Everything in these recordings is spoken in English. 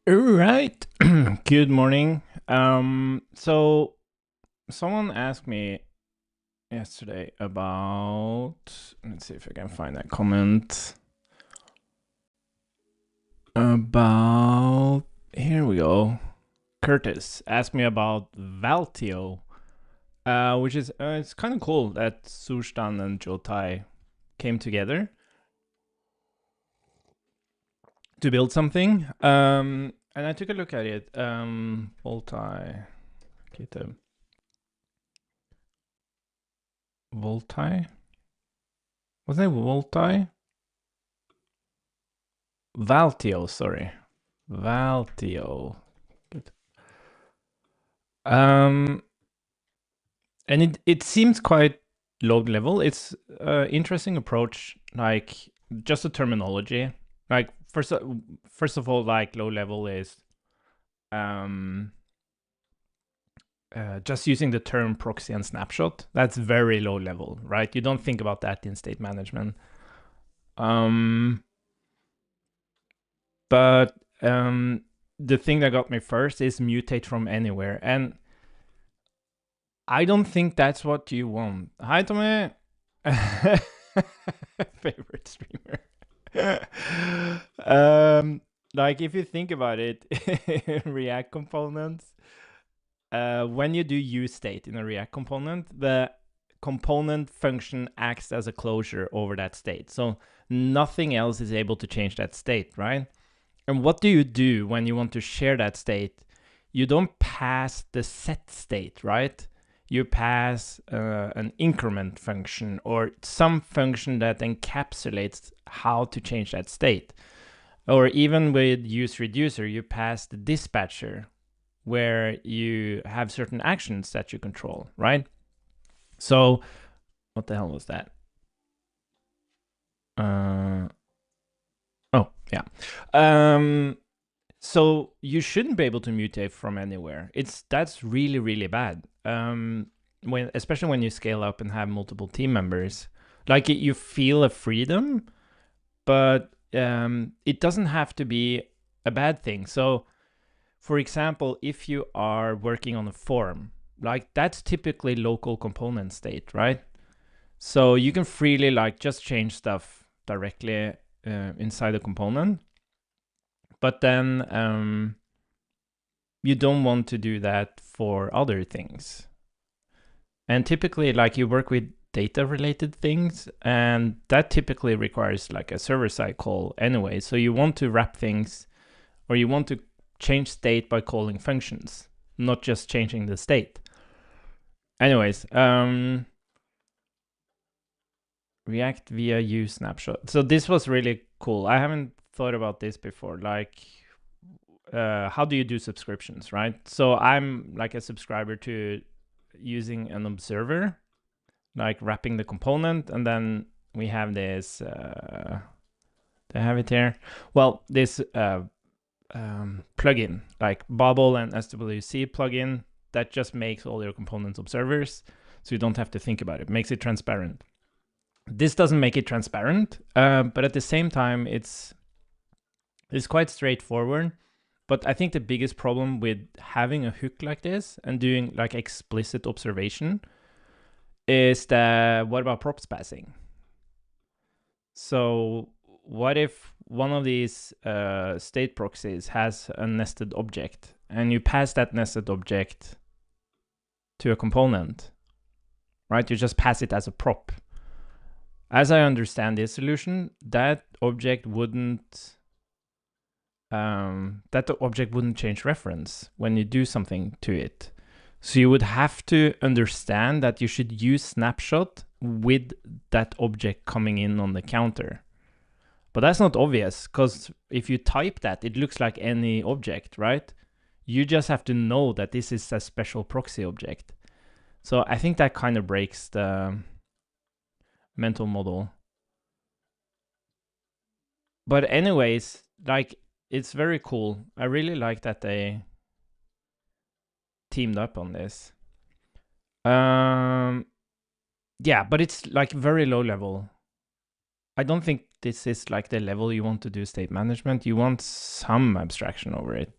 All right. Good morning. So someone asked me yesterday about, let's see if I can find that comment. About, here we go. Curtis asked me about Valtio, which is, it's kind of cool that Sustan and Jotai came together to build something. And I took a look at it. Voltai, GitHub. Voltai? Wasn't it Voltai? Valtio, sorry. Valtio. Good. And it seems quite low level. It's an interesting approach, like just the terminology. Like first of all, like low level is just using the term proxy and snapshot. That's very low level, right? You don't think about that in state management. But the thing that got me first is mutate from anywhere. And I don't think that's what you want. Hi, Tommy. Favorite streamer. Like if you think about it, React components, when you do use state in a React component, the component function acts as a closure over that state. So nothing else is able to change that state, right? And what do you do when you want to share that state? You don't pass the set state, right? You pass an increment function or some function that encapsulates how to change that state. Or even with use reducer, you pass the dispatcher where you have certain actions that you control, right? So what the hell was that? Oh, yeah. So you shouldn't be able to mutate from anywhere. That's really, really bad. Especially when you scale up and have multiple team members, like you feel a freedom, but it doesn't have to be a bad thing. So, for example, if you are working on a form, like that's typically local component state, right? So you can freely like just change stuff directly inside the component. But then you don't want to do that for other things. And typically, like you work with data related things, and that typically requires like a server side call anyway. So you want to wrap things, or you want to change state by calling functions, not just changing the state. Anyways, React via use snapshot. So this was really cool. I haven't thought about this before. Like, how do you do subscriptions, right? So I'm like a subscriber to using an observer, like wrapping the component, and then we have this. They have it here. Well, this plugin, like Bubble and SWC plugin, that just makes all your components observers, so you don't have to think about it. Makes it transparent. This doesn't make it transparent, but at the same time, it's quite straightforward. But I think the biggest problem with having a hook like this and doing like explicit observation is that what about props passing? So what if one of these state proxies has a nested object and you pass that nested object to a component, right? You just pass it as a prop. As I understand this solution, that object wouldn't change reference when you do something to it. So you would have to understand that you should use snapshot with that object coming in on the counter. But that's not obvious, because if you type that, it looks like any object, right? You just have to know that this is a special proxy object. So I think that kind of breaks the mental model. But anyways, like, it's very cool. I really like that they teamed up on this. Yeah, but it's like very low level. I don't think this is like the level you want to do state management, you want some abstraction over it.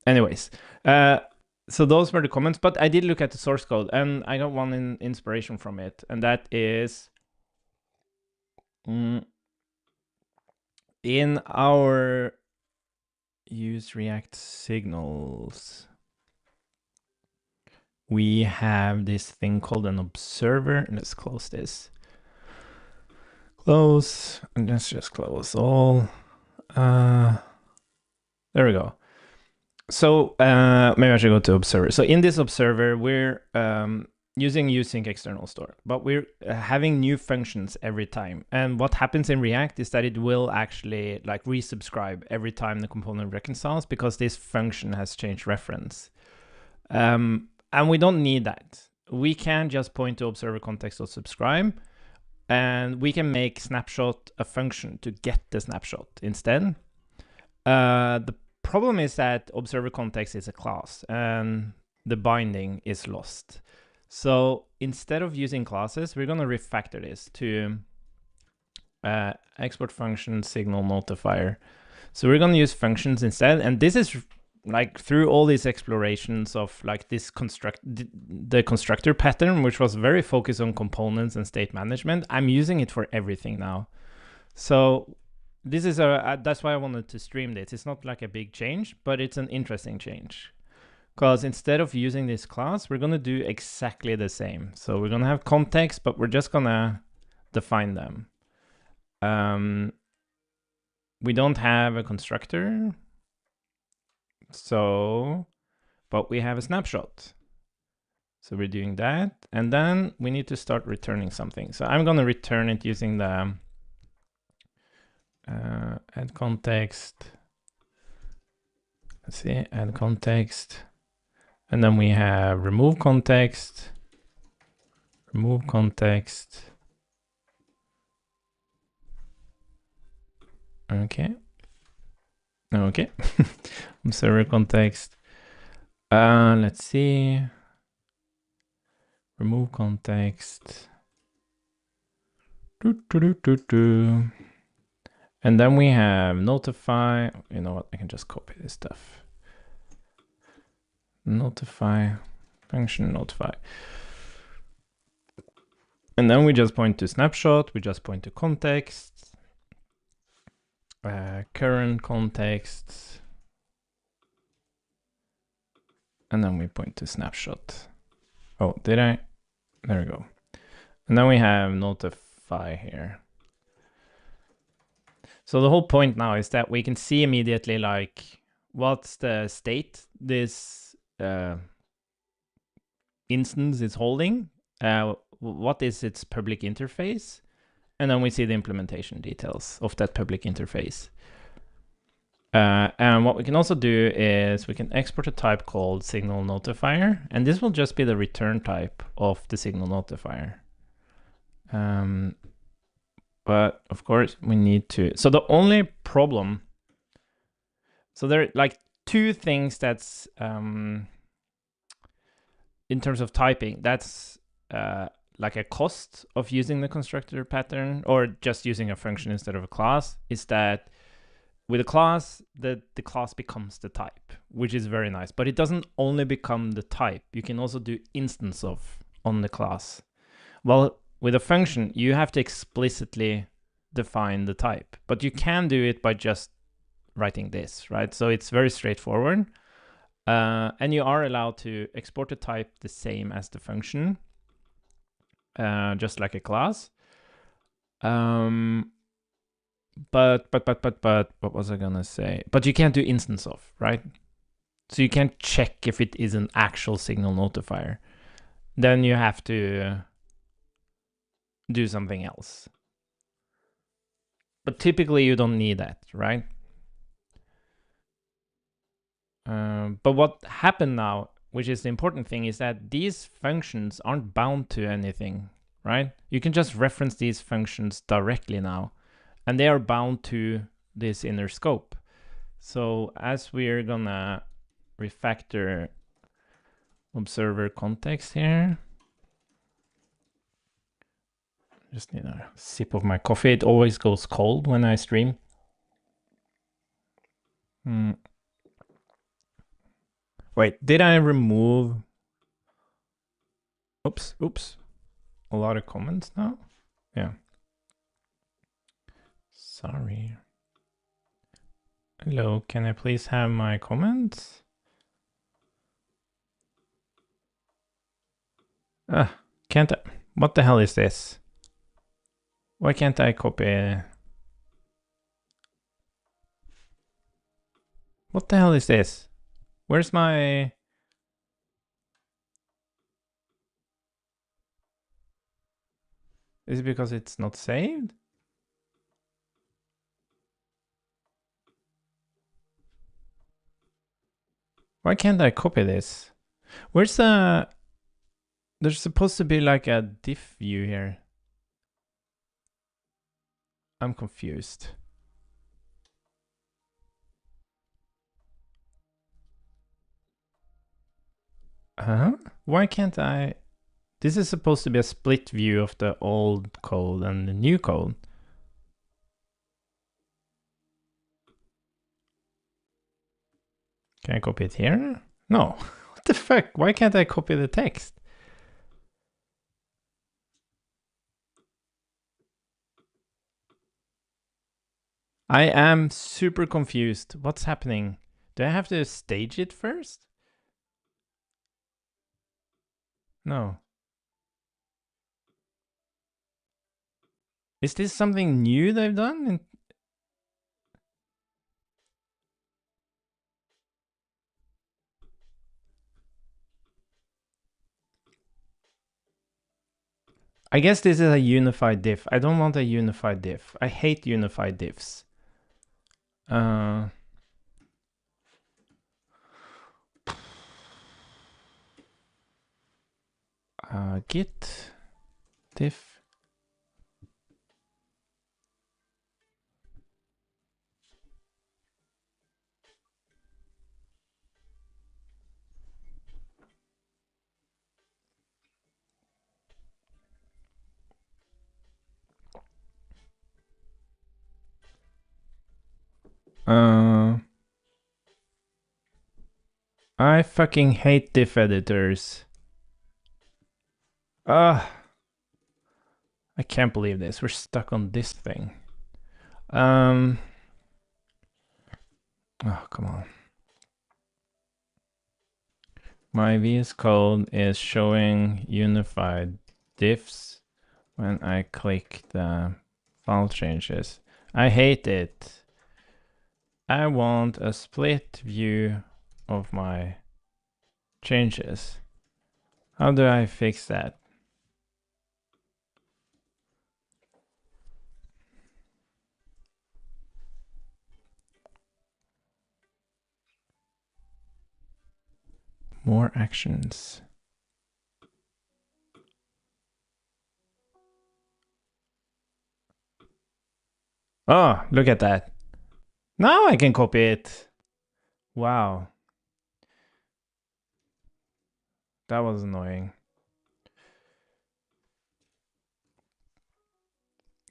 Anyways, so those were the comments, but I did look at the source code and I got one inspiration from it, and that is in our use React signals, we have this thing called an observer. Let's close this. Close, and let's just close all. There we go. So maybe I should go to observer. So in this observer, we're using usync external store, but we're having new functions every time. And what happens in React is that it will actually like resubscribe every time the component reconciles, because this function has changed reference. And we don't need that. We can just point to observer context or subscribe, and we can make snapshot a function to get the snapshot instead. The problem is that observer context is a class and the binding is lost. So instead of using classes, we're going to refactor this to export function signal notifier. So we're going to use functions instead. And this is like through all these explorations of like this the constructor pattern, which was very focused on components and state management. I'm using it for everything now. So this is that's why I wanted to stream this. It's not like a big change, but it's an interesting change. Because instead of using this class, we're going to do exactly the same. So we're going to have context, but we're just going to define them. We don't have a constructor. So, but we have a snapshot. So we're doing that. And then we need to start returning something. So I'm going to return it using the add context. Let's see, add context. And then we have remove context. Remove context. Okay. Okay. Observer context. Let's see. Remove context. And then we have notify. You know what? I can just copy this stuff. Notify, function notify. And then we just point to snapshot. We just point to context. Current context. And then we point to snapshot. Oh, did I? There we go. And then we have notify here. So the whole point now is that we can see immediately like what's the state this instance is holding, what is its public interface, and then we see the implementation details of that public interface. And what we can also do is we can export a type called signal notifier, and this will just be the return type of the signal notifier. But of course we need to, so the only problem, so there are like two things that's in terms of typing, that's like a cost of using the constructor pattern or just using a function instead of a class, is that with a class, the class becomes the type, which is very nice, but it doesn't only become the type. You can also do instance of on the class. Well, with a function, you have to explicitly define the type, but you can do it by just writing this, right? So it's very straightforward. And you are allowed to export a type the same as the function, just like a class. But what was I gonna say? But you can't do instance of, right? So you can't check if it is an actual signal notifier. Then you have to do something else. But typically you don't need that, right? But what happened now, which is the important thing, is that these functions aren't bound to anything, right? You can just reference these functions directly now, and they are bound to this inner scope. So as we're gonna refactor observer context here, Just need a sip of my coffee. It always goes cold when I stream. Wait, did I remove? Oops. A lot of comments now? Yeah. Sorry. Hello, can I please have my comments? Can't I? What the hell is this? Why can't I copy? What the hell is this? Where's my... Is it because it's not saved? Why can't I copy this? Where's the... There's supposed to be like a diff view here. I'm confused. Huh? Why can't I... This is supposed to be a split view of the old code and the new code. Can I copy it here? No. What the fuck? Why can't I copy the text? I am super confused. What's happening? Do I have to stage it first? No. Is this something new they've done? I guess this is a unified diff. I don't want a unified diff. I hate unified diffs. Git diff. I fucking hate diff editors. I can't believe this. We're stuck on this thing. Oh, come on. My VS Code is showing unified diffs when I click the file changes. I hate it. I want a split view of my changes. How do I fix that? More actions. Oh, look at that. Now I can copy it. Wow. That was annoying.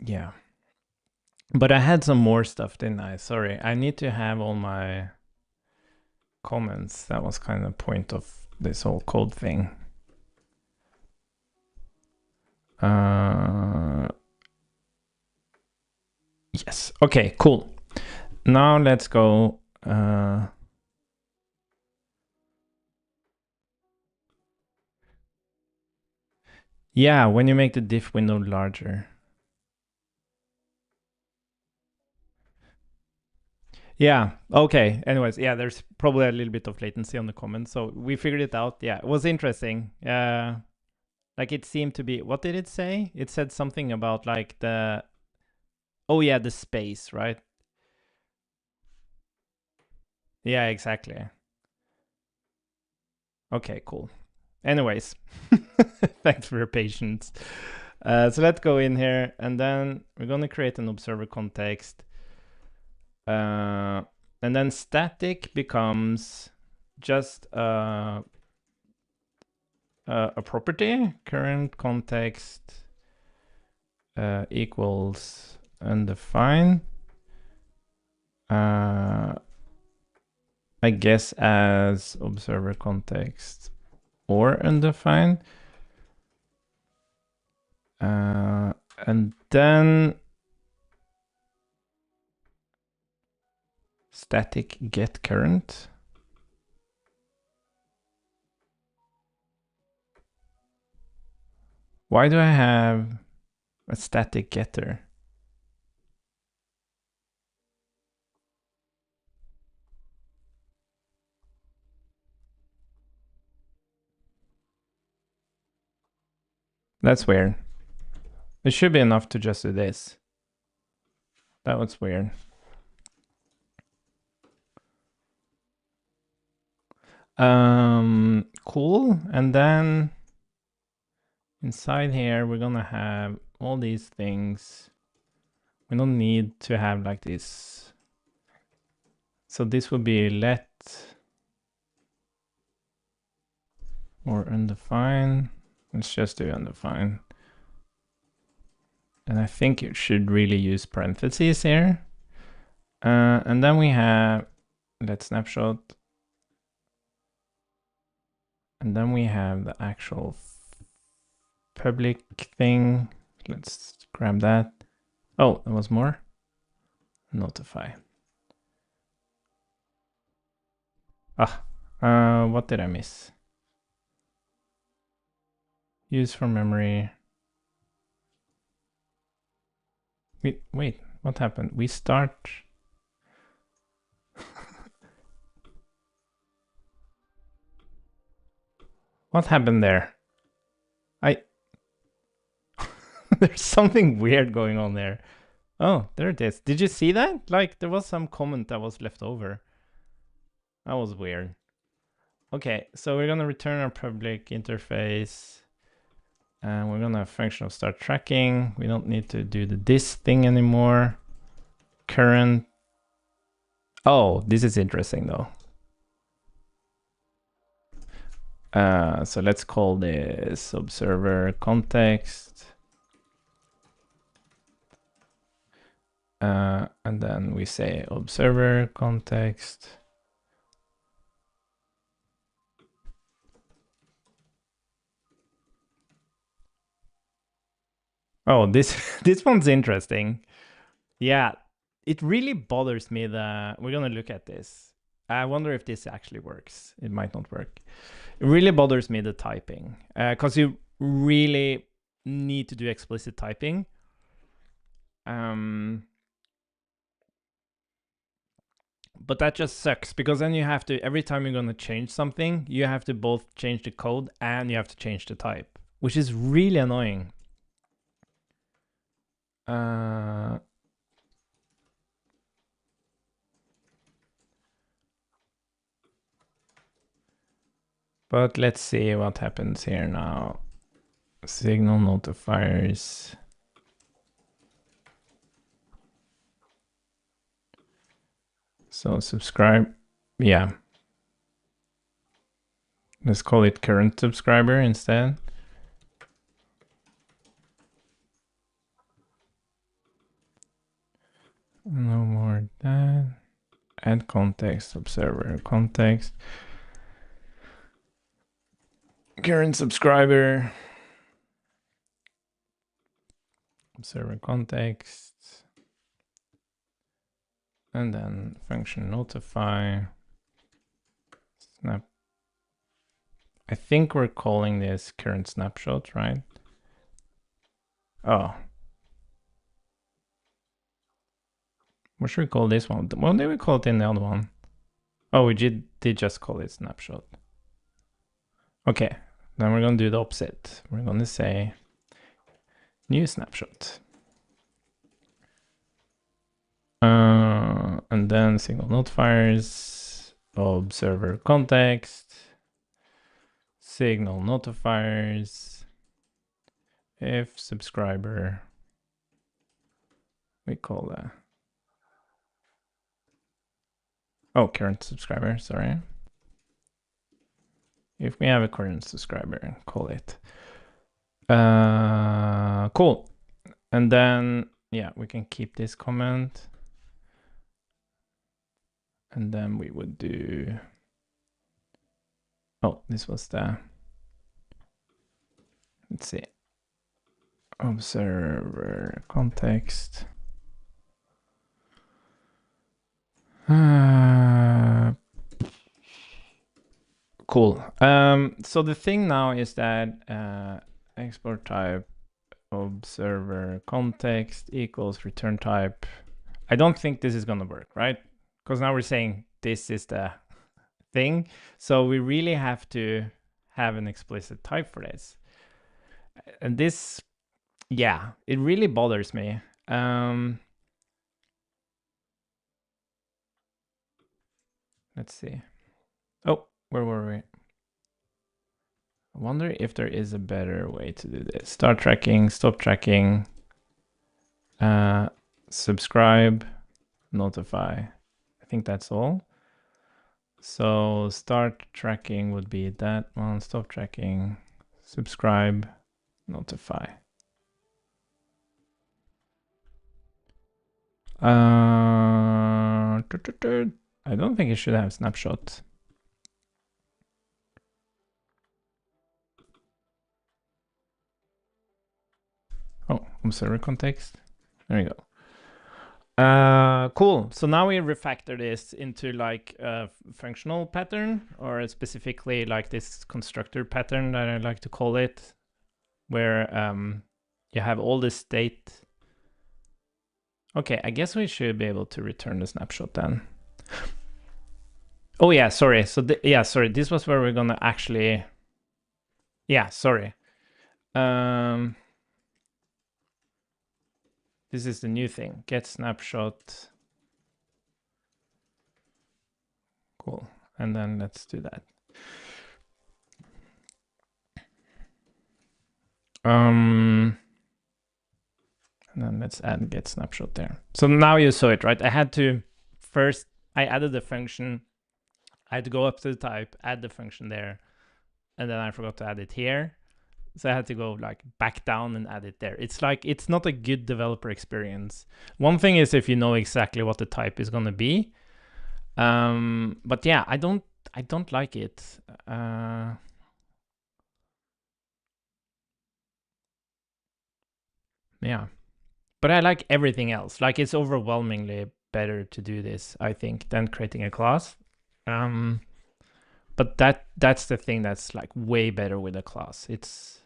Yeah. But I had some more stuff, didn't I? Sorry. I need to have all my comments. That was kind of the point of this whole code thing. Yes. Okay, cool. Now let's go. Yeah, when you make the diff window larger. Yeah, okay. Anyways, yeah, there's probably a little bit of latency on the comments. So we figured it out. Yeah, it was interesting. Like it seemed to be, what did it say? It said something about like the, oh yeah, the space, right? Yeah, exactly. Okay, cool. Anyways, thanks for your patience. So let's go in here and then we're going to create an observer context. And then static becomes just a property, current context equals undefined. I guess as observer context or undefined. And then static get current. Why do I have a static getter? That's weird. It should be enough to just do this. That was weird. Cool. And then inside here, we're gonna have all these things. We don't need to have like this. So this would be let or undefined. Let's just do undefined. And I think you should really use parentheses here. And then we have let snapshot. And then we have the actual public thing. Let's grab that. Oh, there was more. Notify. What did I miss? Use for memory. Wait, what happened? We start. What happened there? There's something weird going on there. Oh, there it is. Did you see that? Like, there was some comment that was left over. That was weird. Okay, so we're gonna return our public interface. And we're gonna function of start tracking. We don't need to do the this thing anymore. Current. Oh, this is interesting though. So let's call this observer context. And then we say observer context. Oh, this one's interesting. Yeah, it really bothers me that we're gonna look at this. I wonder if this actually works. It might not work. It really bothers me, the typing, because you really need to do explicit typing. But that just sucks, because then you have to, every time you're going to change something, you have to both change the code and you have to change the type, which is really annoying. But let's see what happens here now. Signal notifiers. So subscribe. Yeah. Let's call it current subscriber instead. No more that. Add context, observer context. Current subscriber. Observer context. And then function notify. Snap. I think we're calling this current snapshot, right? Oh. What should we call this one? What did we call it in the other one? Oh, we did just call it snapshot. Okay, then we're going to do the opposite. We're going to say new snapshot. And then signal notifiers, observer context, signal notifiers, if subscriber, we call that. Oh, current subscriber, sorry. If we have a current subscriber, call it. Cool. And then, yeah, we can keep this comment. And then we would do, oh, this was the, let's see, observer context. Cool. So the thing now is that export type observer context equals return type. I don't think this is going to work, right? Because now we're saying this is the thing. So we really have to have an explicit type for this. And this, yeah, it really bothers me. Let's see. Oh, where were we? I wonder if there is a better way to do this. Start tracking, stop tracking, subscribe, notify. I think that's all. So start tracking would be that one, stop tracking, subscribe, notify. I don't think it should have snapshot. Oh, observer context. There you go. Cool. So now we refactor this into like a functional pattern, or specifically like this constructor pattern that I like to call it, where you have all the state. Okay, I guess we should be able to return the snapshot then. Oh yeah, sorry. So yeah, sorry. This was where we're gonna actually. Yeah, sorry. This is the new thing. Get snapshot. Cool. And then let's do that. And then let's add get snapshot there. So now you saw it, right? I had to first, I added the function. I had to go up to the type, add the function there, and then I forgot to add it here. So I had to go like back down and add it there. It's like, it's not a good developer experience. One thing is if you know exactly what the type is going to be. But yeah, I don't like it. Yeah, but I like everything else. Like it's overwhelmingly better to do this, I think, than creating a class. But that's the thing that's like way better with a class. It's,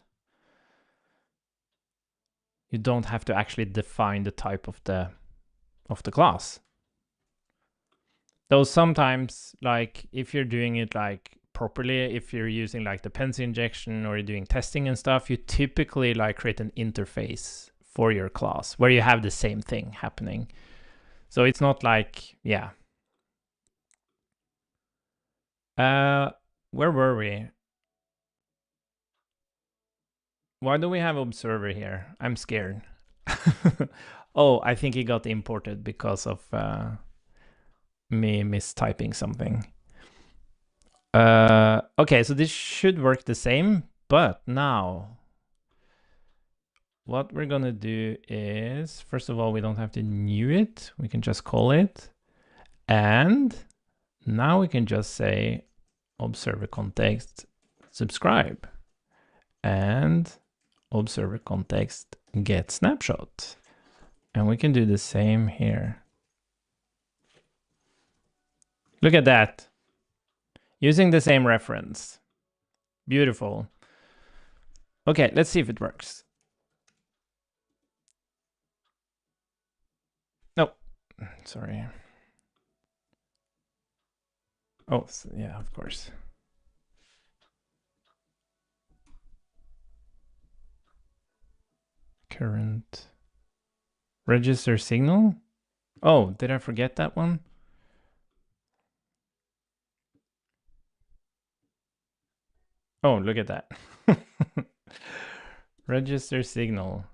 you don't have to actually define the type of the class. Though sometimes, like if you're doing it like properly, if you're using like dependency injection or you're doing testing and stuff, you typically like create an interface for your class where you have the same thing happening. So it's not like, yeah. Where were we? Why do we have observer here? I'm scared. Oh, I think it got imported because of me mistyping something. Okay, so this should work the same, but now what we're gonna do is, first of all, we don't have to new it. We can just call it. And now we can just say observer context subscribe and observer context get snapshot. And we can do the same here. Look at that. Using the same reference. Beautiful. Okay, let's see if it works. No, sorry. Oh, yeah, of course. Current register signal. Oh, did I forget that one? Oh, look at that. Register signal.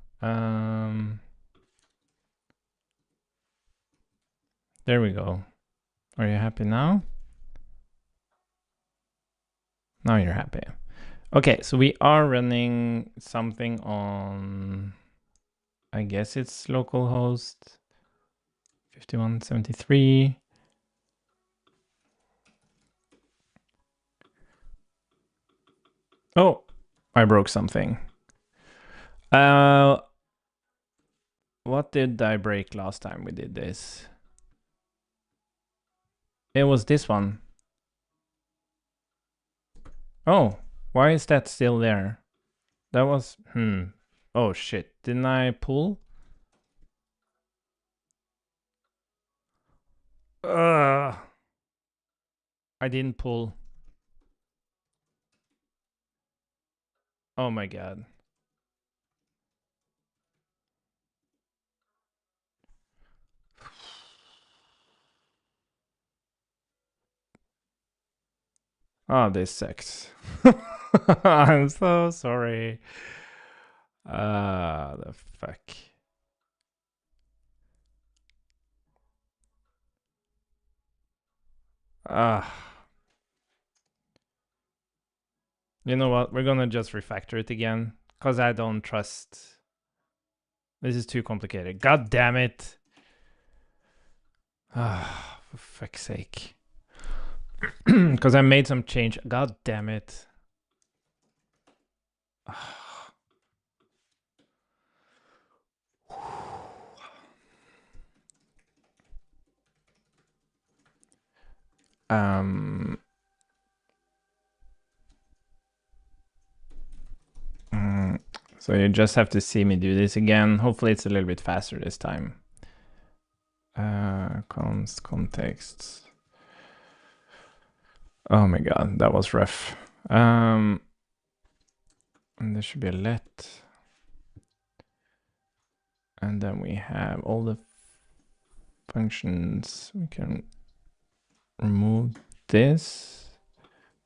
There we go. Are you happy now? Now you're happy. Okay, so we are running something on I guess it's localhost 5173. Oh, I broke something. What did I break last time we did this? It was this one. Oh, why is that still there? That was, oh shit, didn't I pull? I didn't pull. Oh my god. Oh, this sucks. I'm so sorry. The fuck. You know what? We're gonna just refactor it again, because I don't trust. This is too complicated. God damn it. For fuck's sake. Because I made some change. God damn it. So you just have to see me do this again. Hopefully it's a little bit faster this time. Context. Oh my god, that was rough. And there should be a let. And then we have all the functions. We can remove this.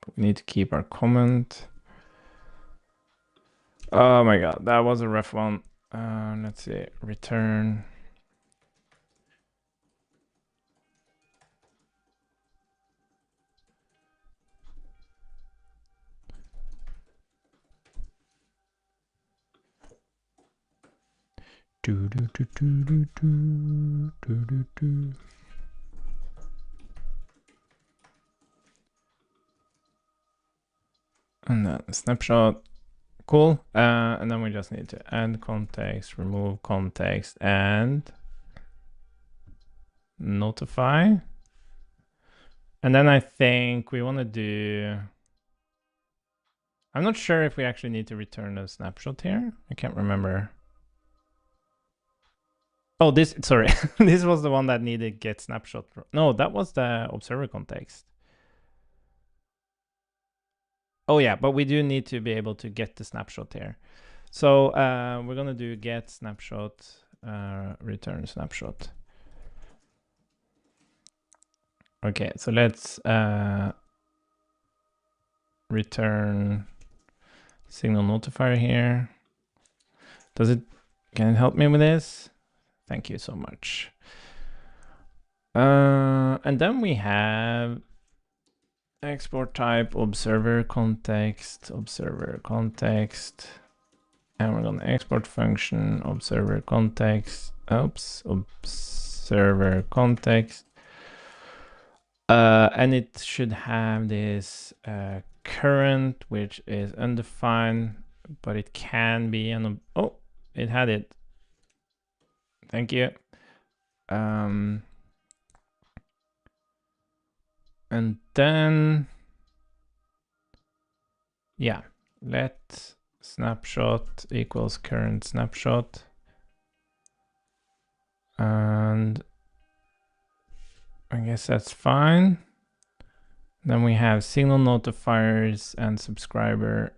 But we need to keep our comment. Oh my god, that was a rough one. Let's see, return. Do do do do do do do do do. And then snapshot. Cool. And then we just need to add context, remove context, and notify. And then I think we want to do. I'm not sure if we actually need to return a snapshot here. I can't remember. Oh, this, sorry. This was the one that needed get snapshot. No, that was the observer context. Oh yeah, but we do need to be able to get the snapshot here. So we're gonna do get snapshot, return snapshot. Okay, so let's return signal notifier here. Can it help me with this? Thank you so much. And then we have export type, observer context, and we're gonna export function, observer context, observer context. And it should have this current, which is undefined, but it can be oh, it had it. Thank you. And then, yeah, let snapshot equals current snapshot. And I guess that's fine. Then we have signal notifiers and subscriber.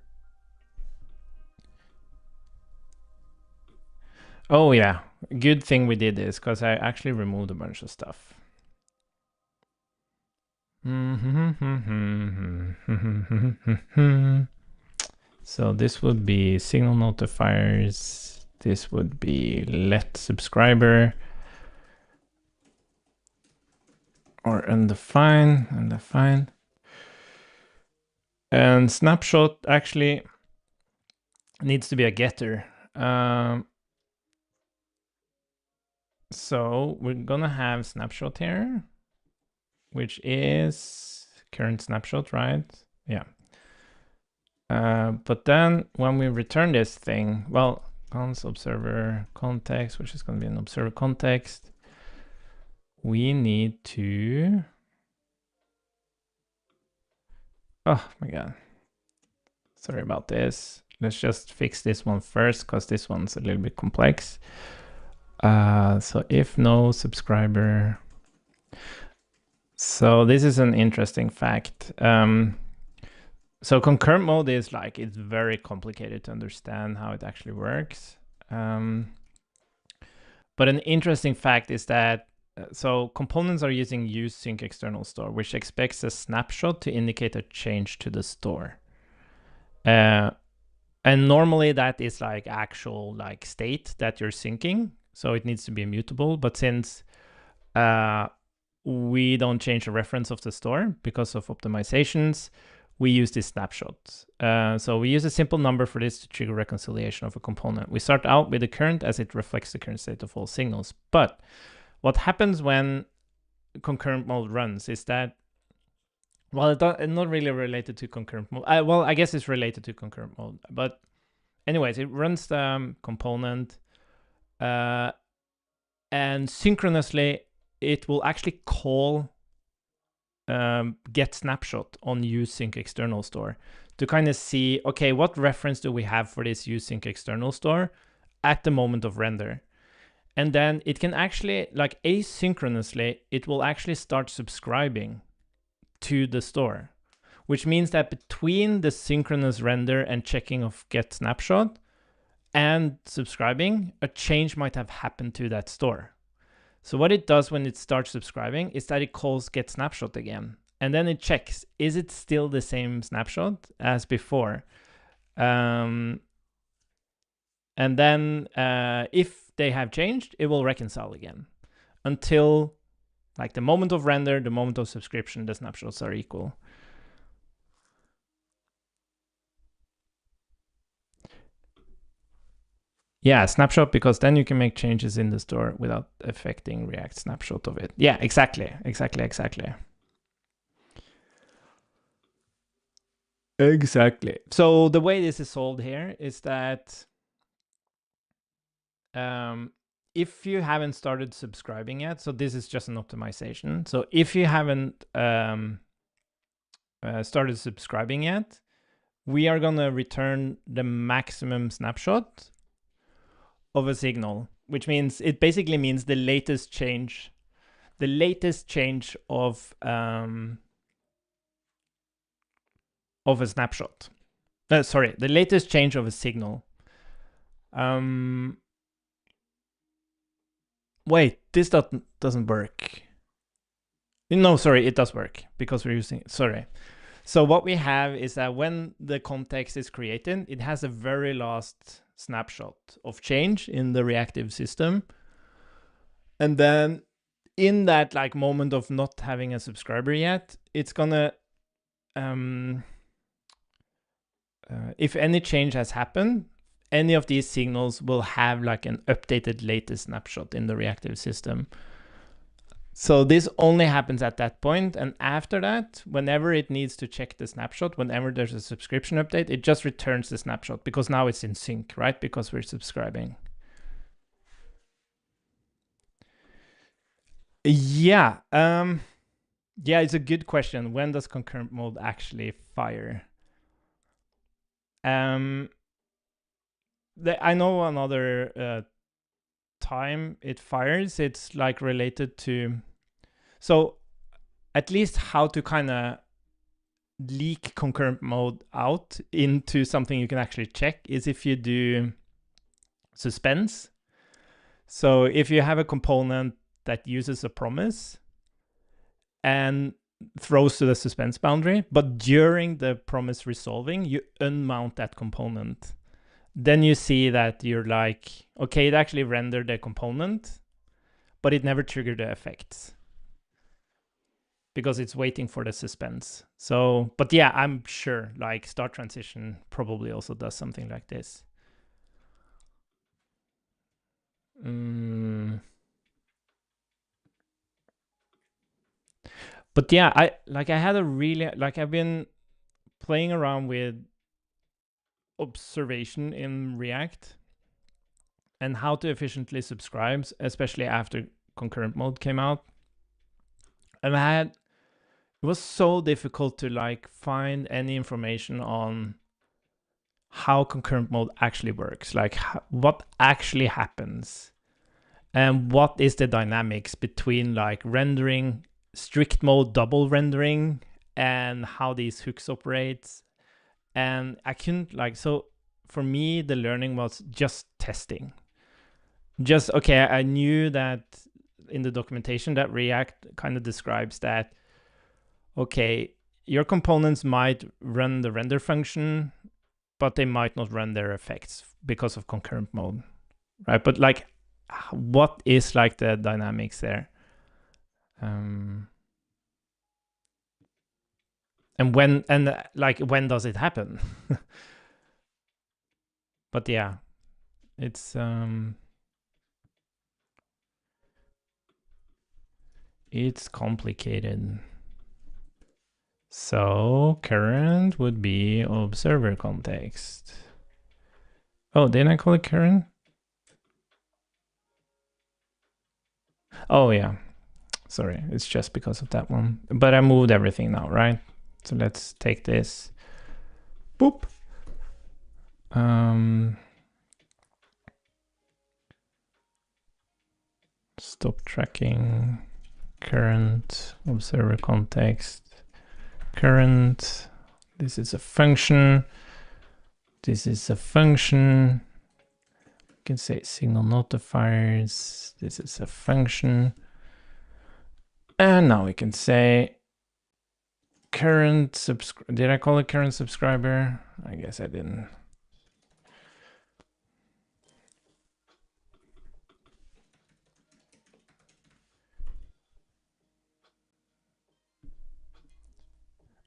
Oh yeah, good thing we did this, because I actually removed a bunch of stuff. So this would be signal notifiers. This would be let subscriber. Or undefined. And snapshot actually needs to be a getter. So we're gonna have snapshot here, which is current snapshot, right? Yeah. But then when we return this thing, well, cons observer context, which is going to be an observer context, we need to, oh my God, sorry about this. Let's just fix this one first because this one's a little bit complex. So if no subscriber, so this is an interesting fact. So concurrent mode is like, it's very complicated to understand how it actually works. But an interesting fact is that, so components are using useSync external store, which expects a snapshot to indicate a change to the store. And normally that is like actual like state that you're syncing. So it needs to be immutable. But since we don't change the reference of the store because of optimizations, we use this snapshot. So we use a simple number for this to trigger reconciliation of a component. We start out with the current as it reflects the current state of all signals. But what happens when concurrent mode runs is that, well, it's not really related to concurrent mode. Well, I guess it's related to concurrent mode. But anyways, it runs the component and synchronously, it will actually call get snapshot on useSync external store to kind of see, okay, what reference do we have for this useSync external store at the moment of render? And then it can actually, like asynchronously, it will actually start subscribing to the store, which means that between the synchronous render and checking of get snapshot and subscribing, a change might have happened to that store. So what it does when it starts subscribing is that it calls get snapshot again. And then it checks, is it still the same snapshot as before? And then if they have changed, it will reconcile again until like the moment of render, the moment of subscription, the snapshots are equal. Yeah, snapshot, because then you can make changes in the store without affecting React snapshot of it. Yeah, exactly. So the way this is solved here is that if you haven't started subscribing yet, so this is just an optimization. So if you haven't started subscribing yet, we are going to return the maximum snapshot of a signal, which means it basically means the latest change of a snapshot. Sorry, the latest change of a signal. Wait, this doesn't work. No, sorry, it does work because we're using, sorry. So what we have is that when the context is created, it has a very last snapshot of change in the reactive system. And then in that like moment of not having a subscriber yet, it's gonna, if any change has happened, any of these signals will have like an updated latest snapshot in the reactive system. So this only happens at that point, and after that, whenever it needs to check the snapshot, whenever there's a subscription update, it just returns the snapshot because now it's in sync, right? Because we're subscribing. Yeah, yeah, it's a good question. When does concurrent mode actually fire? I know another time it fires, it's like related to, so at least how to kind of leak concurrent mode out into something you can actually check is if you do suspense. So if you have a component that uses a promise and throws to the suspense boundary, but during the promise resolving, you unmount that component, then you see that you're like, okay, it actually rendered the component, but it never triggered the effects because it's waiting for the suspense. So, but yeah, I'm sure like start transition probably also does something like this. But yeah, I had a really, I've been playing around with observation in React and how to efficiently subscribe, especially after concurrent mode came out. And it was so difficult to find any information on how concurrent mode actually works, what actually happens, and what is the dynamics between rendering, strict mode, double rendering, and how these hooks operate. And I couldn't so for me the learning was just testing. Just okay, I knew that in the documentation that React kind of describes that okay, your components might run the render function, but they might not run their effects because of concurrent mode, right? But what is the dynamics there? And when when does it happen? But yeah, it's complicated. So current would be observer context. Oh, didn't I call it current? Oh yeah, sorry, it's just because of that one. But I moved everything now, right? So let's take this. Boop. Stop tracking, current, observer context, current. This is a function. This is a function. You can say signal notifiers. This is a function. And now we can say current subscriber. Did I call it current subscriber? I guess I didn't.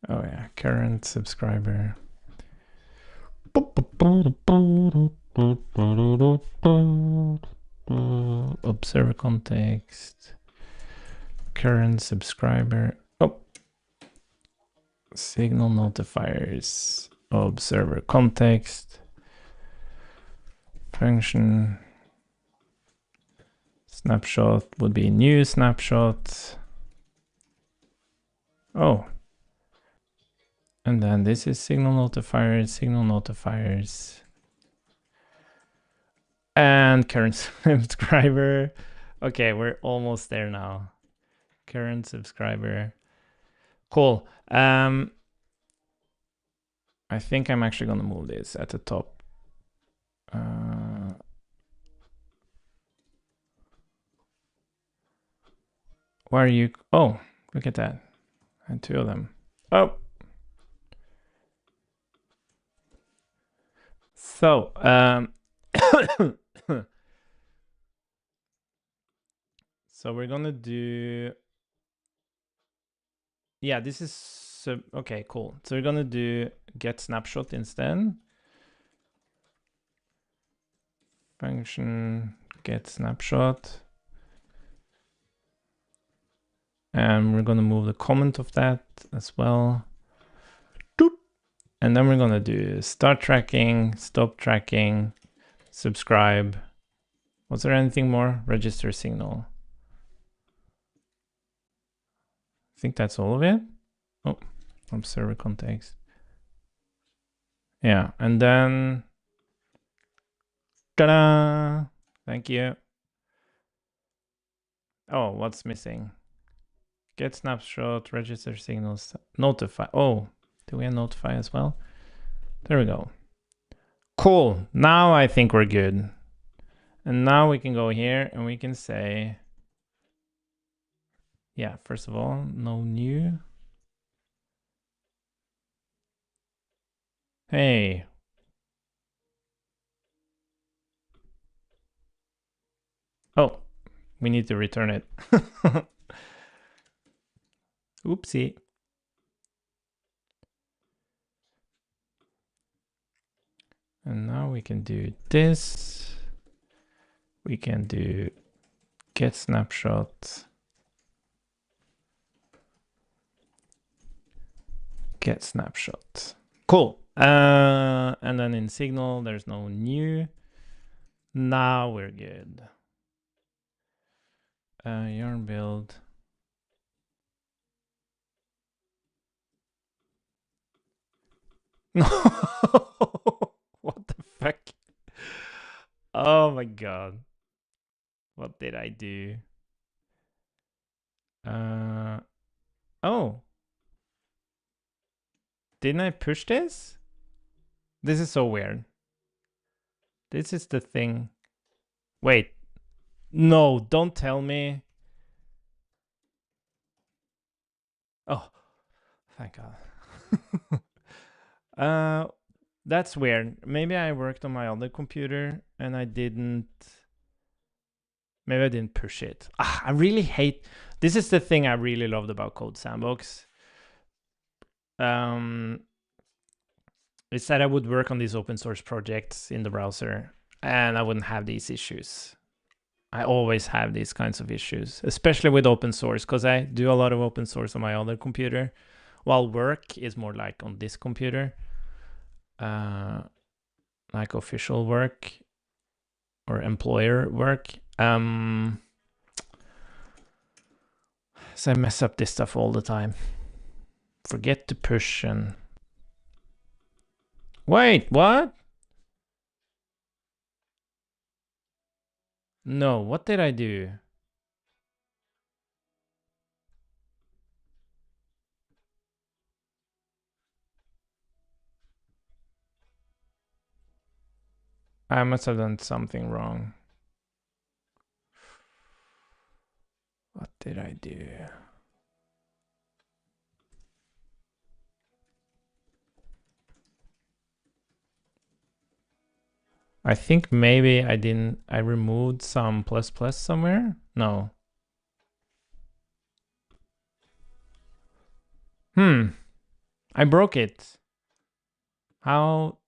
Oh yeah, current subscriber. Observer context. Current subscriber. Oh. Signal notifiers. Observer context. Function. Snapshot would be new snapshot. Oh. And then this is signal notifiers, and current subscriber. Okay, we're almost there now. Current subscriber. Cool. I think I'm actually going to move this at the top. Why are you? Oh, look at that. And two of them. Oh. So, so we're gonna do, yeah, this is, okay, cool. So we're gonna do get snapshot instead. Function get snapshot. And we're gonna move the comment of that as well. Doop. And then we're gonna do start tracking, stop tracking, subscribe. Was there anything more? Register signal. I think that's all of it. Oh, observer context. Yeah, and then, ta-da! Thank you. Oh, what's missing? Get snapshot, register signals, notify. Oh, do we have notify as well? There we go. Cool. Now I think we're good. And now we can go here and we can say, yeah, first of all, no new. Hey. Oh, we need to return it. Oopsie. And now we can do this. We can do get snapshot. Get snapshot. Cool. And then in Signal, there's no new. Now we're good. Yarn build. No. What the fuck? Oh my god. What did I do? Oh. Didn't I push this? This is so weird. This is the thing. Wait. No, don't tell me. Oh, thank God. That's weird. Maybe I worked on my other computer and I didn't. Maybe I didn't push it. I really hate. This is the thing I really loved about Code Sandbox. It's that I would work on these open source projects in the browser and I wouldn't have these issues. I always have these kinds of issues, especially with open source, because I do a lot of open source on my other computer, while work is more like on this computer, like official work or employer work. So I mess up this stuff all the time. Forget to push and... Wait, what? No, what did I do? I must have done something wrong. What did I do? I think maybe I removed some plus plus somewhere? No. I broke it. How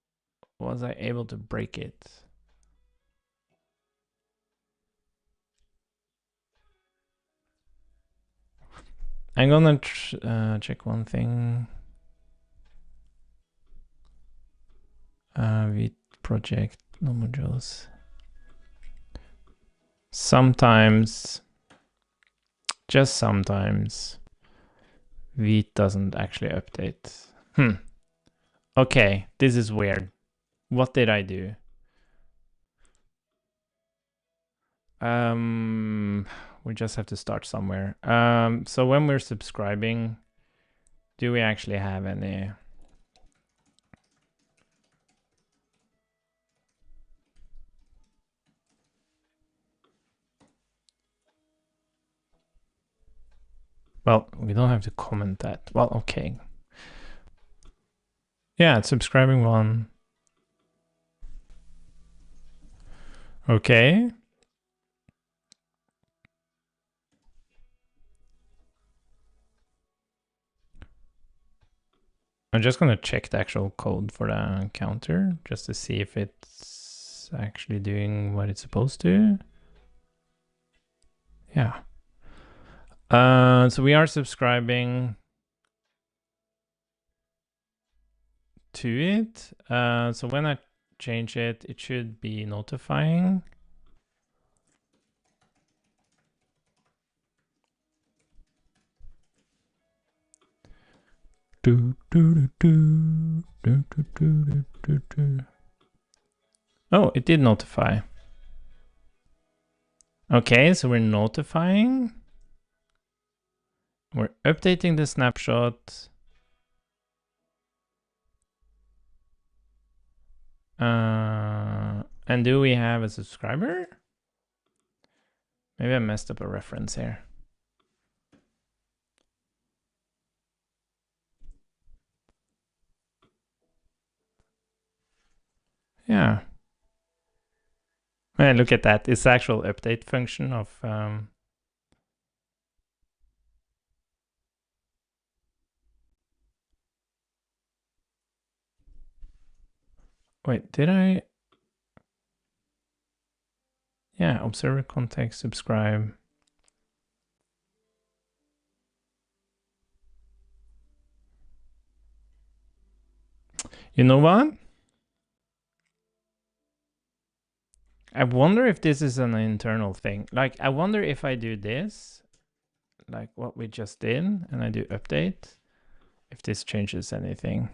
was I able to break it? I'm gonna check one thing. Vite project, no modules. Sometimes, just sometimes, Vite doesn't actually update. Okay, this is weird. What did I do? We just have to start somewhere. So when we're subscribing, do we actually have any? Well, we don't have to comment that. Well, okay. Yeah, it's subscribing one. Okay. I'm just gonna check the actual code for the counter just to see if it's actually doing what it's supposed to. Yeah. So we are subscribing to it. So when I change it, it should be notifying. Oh, it did notify. Okay, so we're notifying. We're updating the snapshot. And do we have a subscriber? Maybe I messed up a reference here. Yeah. Hey, look at that. It's the actual update function of... Wait, did I... Yeah, observer context, subscribe. You know what? I wonder if this is an internal thing. Like, I wonder if I do this, like what we just did, and I do update, if this changes anything.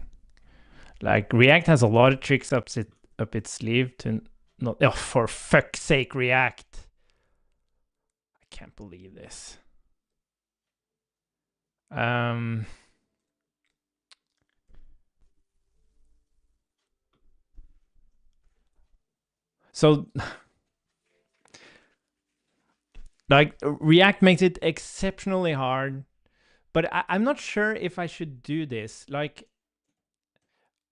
Like, React has a lot of tricks up its sleeve to not. Oh, for fuck's sake, React! I can't believe this. So, like, React makes it exceptionally hard, but I'm not sure if I should do this. Like,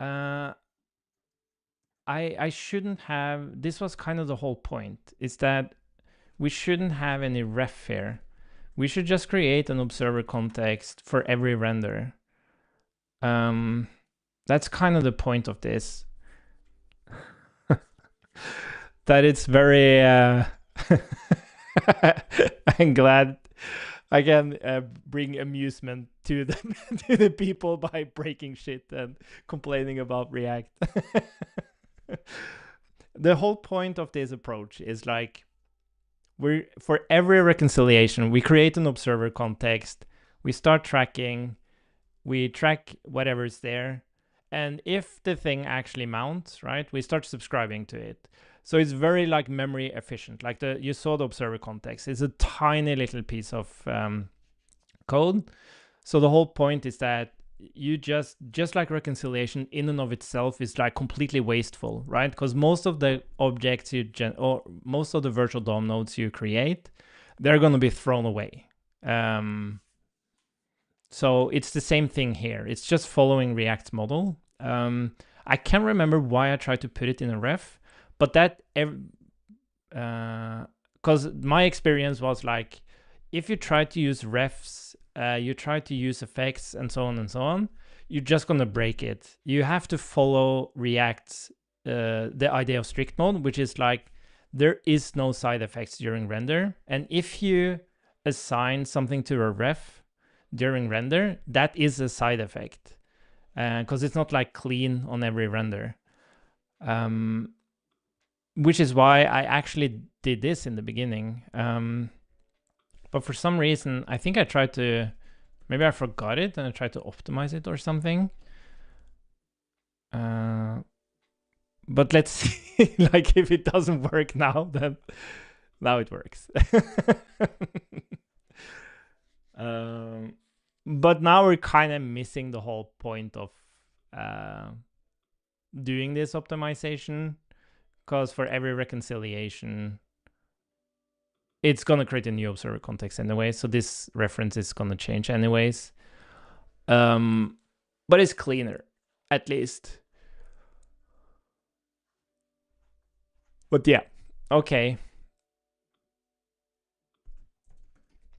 I shouldn't have. This was kind of the whole point, is that we shouldn't have any ref here. We should just create an observer context for every render. That's kind of the point of this. That it's very I'm glad I can bring amusement to the people by breaking shit and complaining about React. The whole point of this approach is like, for every reconciliation, we create an observer context, we start tracking, we track whatever's there, and if the thing actually mounts, right, we start subscribing to it. So it's very like memory efficient. Like you saw the observer context. It's a tiny little piece of code. So the whole point is that you just like reconciliation in and of itself is like completely wasteful, right? Because most of the objects or most of the virtual DOM nodes you create, they're going to be thrown away. So it's the same thing here. It's just following React's model. I can't remember why I tried to put it in a ref, but that, because my experience was like, if you try to use refs, you try to use effects and so on, you're just gonna break it. You have to follow React's the idea of strict mode, which is like, there is no side effects during render, and if you assign something to a ref during render, that is a side effect, because it's not like clean on every render. Which is why I actually did this in the beginning. But for some reason, I think I tried to, maybe I forgot it and I tried to optimize it or something. But let's see, like, if it doesn't work now, then now it works. But now we're kind of missing the whole point of doing this optimization, because for every reconciliation, it's going to create a new observer context anyway, so this reference is going to change anyways. But it's cleaner, at least. But yeah, okay.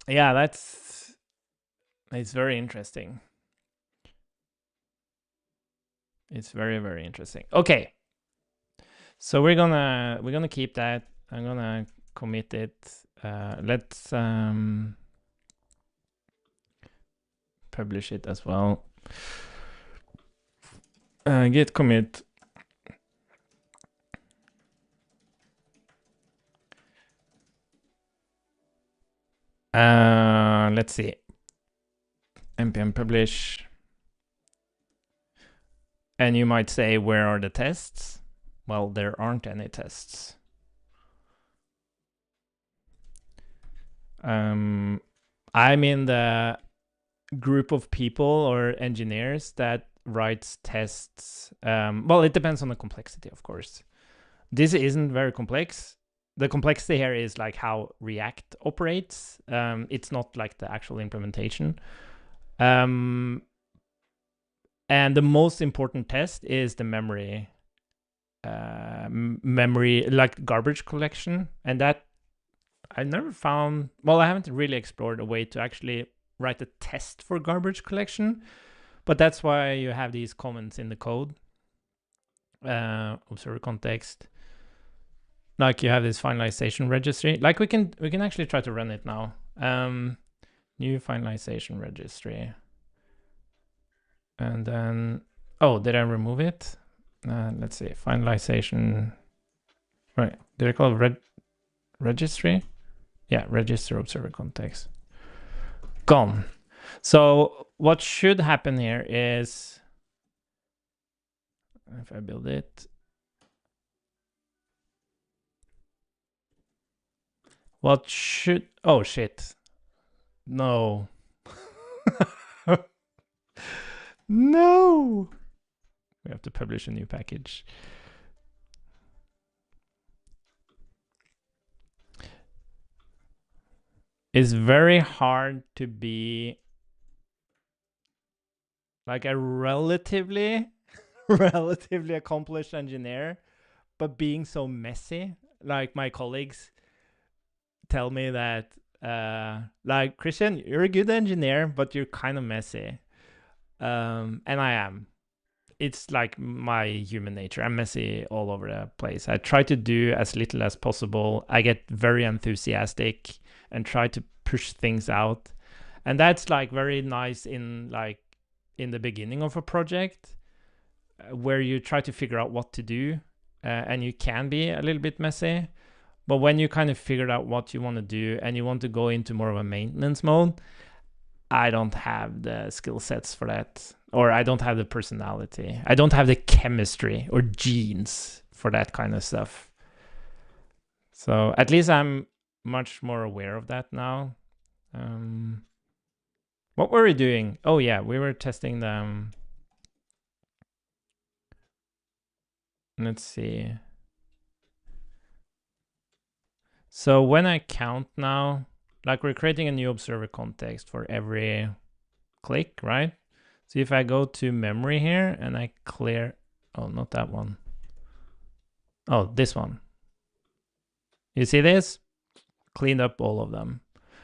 Yeah, it's very interesting. It's very, very interesting. Okay. So we're gonna keep that. I'm gonna commit it. Let's publish it as well. Git commit. Let's see. npm publish. And you might say, where are the tests? Well, there aren't any tests. I'm in the group of people or engineers that writes tests. Well, it depends on the complexity, of course. This isn't very complex. The complexity here is like how React operates. It's not like the actual implementation. And the most important test is the memory like garbage collection, and that I never found. Well, I haven't really explored a way to actually write a test for garbage collection, but that's why you have these comments in the code. Observer context. Like you have this finalization registry. Like we can actually try to run it now. New finalization registry. And then, oh, did I remove it? let's see, finalization. Right, did I call it registry? Yeah, register observer context. Gone. So what should happen here is, if I build it, what should, oh shit, no. No, we have to publish a new package. It's very hard to be like a relatively accomplished engineer, but being so messy. Like my colleagues tell me that, like, Christian, you're a good engineer, but you're kind of messy. And I am. It's like my human nature. I'm messy all over the place. I try to do as little as possible. I get very enthusiastic and try to push things out. And that's like very nice in the beginning of a project, where you try to figure out what to do, and you can be a little bit messy. But when you kind of figured out what you want to do and you want to go into more of a maintenance mode, I don't have the skill sets for that, or I don't have the personality. I don't have the chemistry or genes for that kind of stuff. So at least I'm much more aware of that now. What were we doing? Oh yeah, we were testing them. Let's see. So when I count now, like we're creating a new observer context for every click, right? So if I go to memory here and I clear, oh, not that one. Oh, this one. You see this? Cleaned up all of them.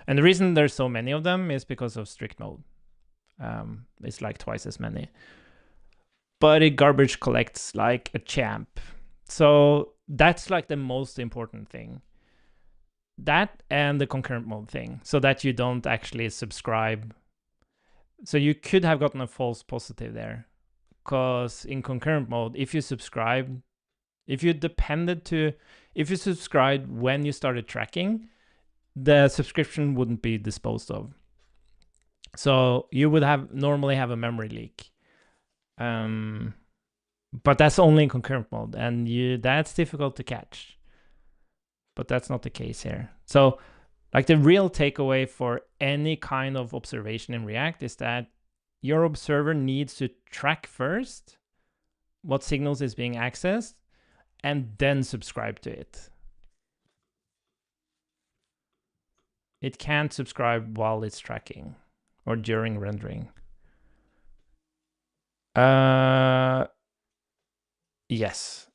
And the reason there's so many of them is because of strict mode. It's like twice as many. But it garbage collects like a champ. So that's like the most important thing. That and the concurrent mode thing, so that you don't actually subscribe. So you could have gotten a false positive there, because in concurrent mode, if you subscribed, if you subscribed when you started tracking, the subscription wouldn't be disposed of. So you would normally have a memory leak. But that's only in concurrent mode, and that's difficult to catch. But that's not the case here. So like the real takeaway for any kind of observation in React is that your observer needs to track first what signals is being accessed and then subscribe to it. It can't subscribe while it's tracking or during rendering. Yes.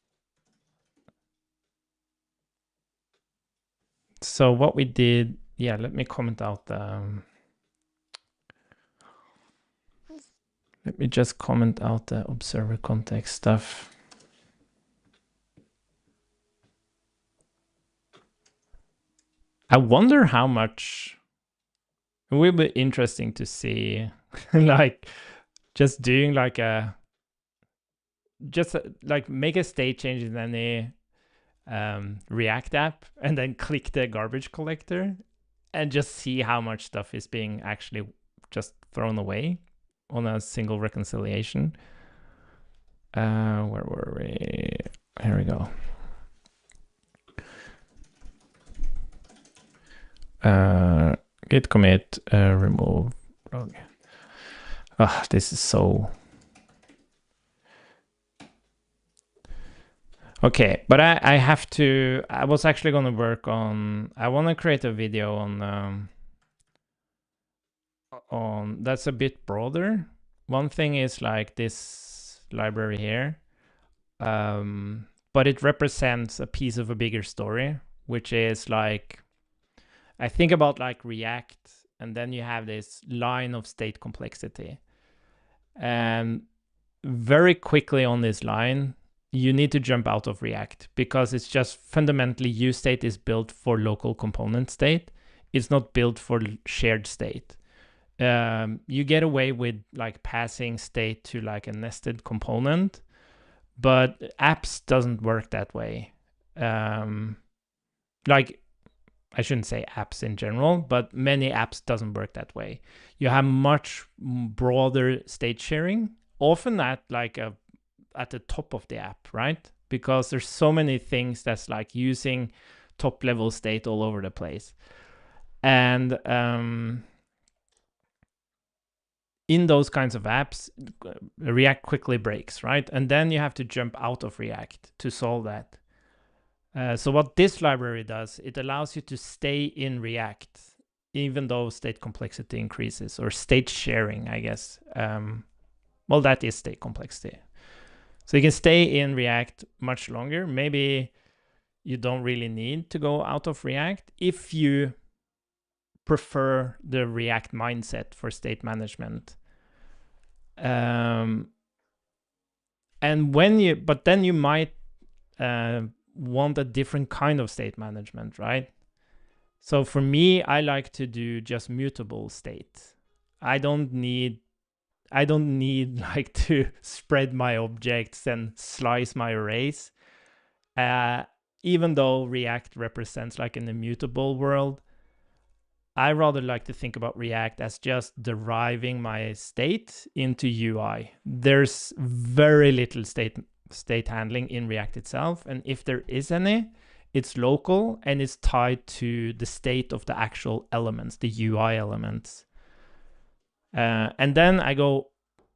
So what we did, yeah, let me comment out let me just comment out the observer context stuff. I wonder how much it will be interesting to see, like just doing like make a state change in any React app and then click the garbage collector and just see how much stuff is being actually just thrown away on a single reconciliation. Where were we? Here we go. Git commit remove. Okay. This is so. Okay, but I have to. I was actually going to work on. I want to create a video on that's a bit broader. One thing is like this library here, but it represents a piece of a bigger story, which is like, I think about like React, and then you have this line of state complexity, and very quickly on this line, you need to jump out of React, because it's just fundamentally useState is built for local component state. It's not built for shared state. You get away with like passing state to like a nested component, But apps doesn't work that way. Like, I shouldn't say apps in general, but many apps doesn't work that way. You have much broader state sharing, often at at the top of the app, right? Because there's so many things that's like using top level state all over the place. And in those kinds of apps, React quickly breaks, right? And then you have to jump out of React to solve that. So what this library does, it allows you to stay in React, even though state complexity increases, or state sharing, I guess. Well, that is state complexity. So you can stay in React much longer. Maybe you don't really need to go out of React if you prefer the React mindset for state management. And but then you might want a different kind of state management, right? So for me, I like to do just mutable state. I don't need like to spread my objects and slice my arrays. Even though React represents like an immutable world, I rather like to think about React as just deriving my state into UI. There's very little state handling in React itself, and if there is any, it's local and it's tied to the state of the actual elements, the UI elements. And then I go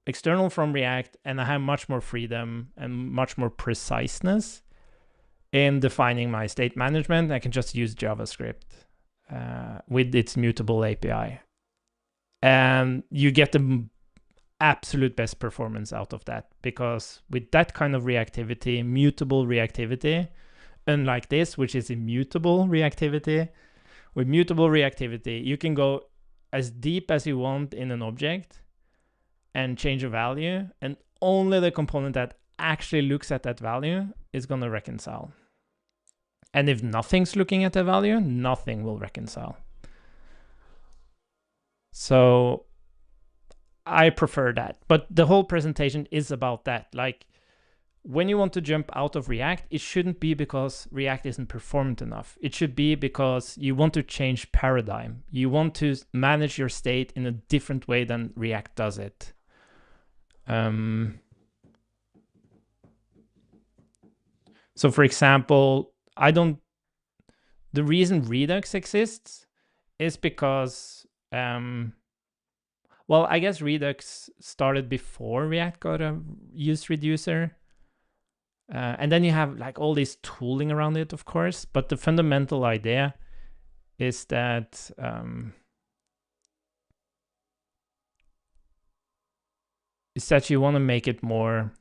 external from React, and I have much more freedom and much more preciseness in defining my state management. I can just use JavaScript with its mutable API. And you get the absolute best performance out of that, because with that kind of reactivity, mutable reactivity, unlike this, which is immutable reactivity, with mutable reactivity, you can go as deep as you want in an object and change a value, and only the component that actually looks at that value is going to reconcile. And if nothing's looking at the value, nothing will reconcile. So I prefer that. But the whole presentation is about that. Like, when you want to jump out of React, it shouldn't be because React isn't performant enough. It should be because you want to change paradigm. You want to manage your state in a different way than React does it. So for example, the reason Redux exists is because, well, I guess Redux started before React got a use reducer. And then you have like all this tooling around it, of course, but the fundamental idea is that you want to make it more,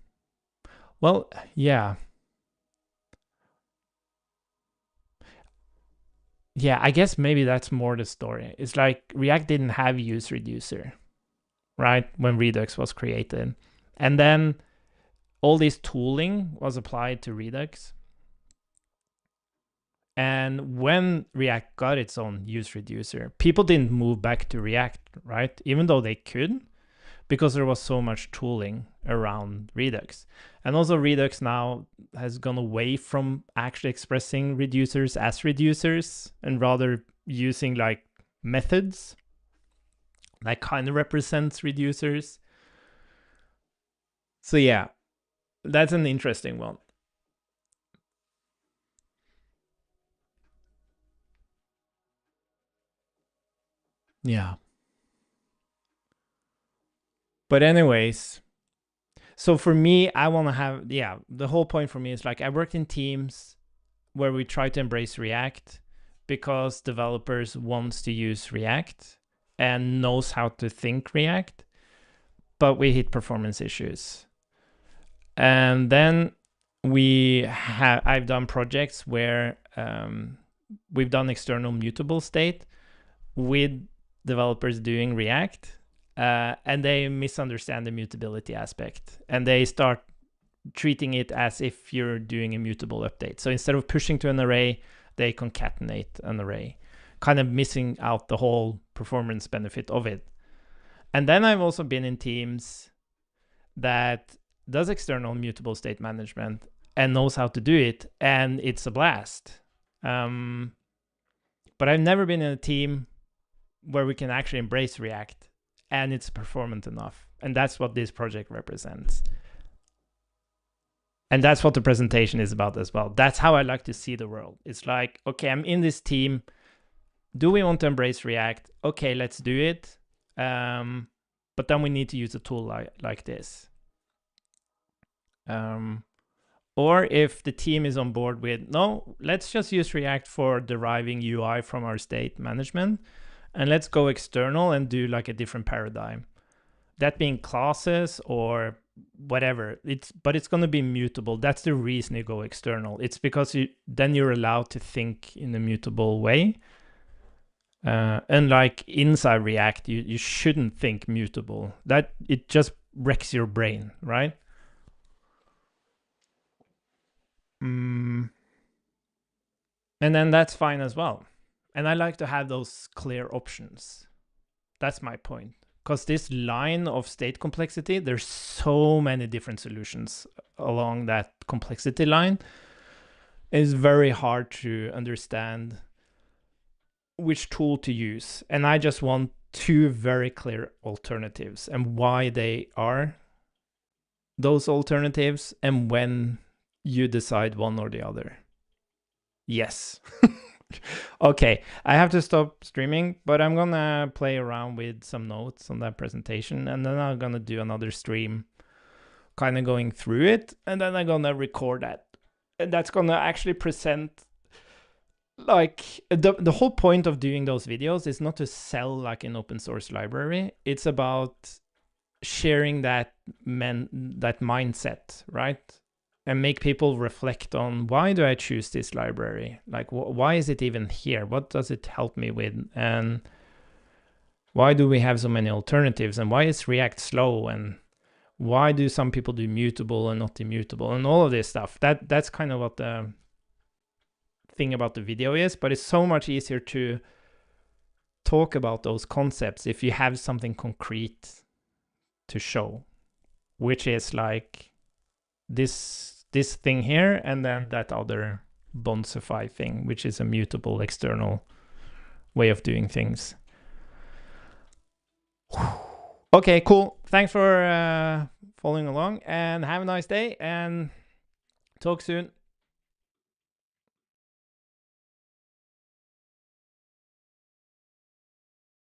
well, yeah, I guess maybe that's more the story. It's like React didn't have use reducer, right, when Redux was created, and then all this tooling was applied to Redux. And when React got its own use reducer, people didn't move back to React, right? Even though they could, because there was so much tooling around Redux. And also Redux now has gone away from actually expressing reducers as reducers and rather using like methods that kind of represents reducers. So yeah, that's an interesting one. Yeah. But anyways, so for me, I want to have, the whole point for me is like I worked in teams where we try to embrace React because developers wants to use React and knows how to think React, but we hit performance issues. And then I've done projects where we've done external mutable state with developers doing React, and they misunderstand the mutability aspect, and they start treating it as if you're doing a mutable update. So instead of pushing to an array, they concatenate an array, kind of missing out the whole performance benefit of it. And then I've also been in teams that does external mutable state management and knows how to do it, and it's a blast. But I've never been in a team where we can actually embrace React and it's performant enough. And that's what this project represents. And that's what the presentation is about as well. That's how I like to see the world. It's like, okay, I'm in this team. Do we want to embrace React? Okay, let's do it. But then we need to use a tool like this. Or if the team is on board with, no, let's just use React for deriving UI from our state management, and let's go external and do like a different paradigm. That being classes or whatever, but it's going to be mutable. That's the reason you go external. It's because then you're allowed to think in a mutable way. Unlike inside React, you shouldn't think mutable. That it just wrecks your brain, right? And then that's fine as well. And I like to have those clear options. That's my point. Because this line of state complexity, there's so many different solutions along that complexity line. It's very hard to understand which tool to use. And I just want two very clear alternatives and why they are those alternatives and when you decide one or the other. Yes. Okay, I have to stop streaming, but I'm gonna play around with some notes on that presentation, and then I'm gonna do another stream kind of going through it, and then I'm gonna record that. And that's gonna actually present, like, the whole point of doing those videos is not to sell like an open source library. It's about sharing that mindset, right? And make people reflect on, why do I choose this library? Like, why is it even here? What does it help me with? And why do we have so many alternatives? And why is React slow? And why do some people do mutable and not immutable? And all of this stuff. That's kind of what the thing about the video is, but it's so much easier to talk about those concepts if you have something concrete to show, which is like this thing here, and then that other Bonsify thing, which is a mutable external way of doing things. Okay, cool. Thanks for following along, and have a nice day, and talk soon.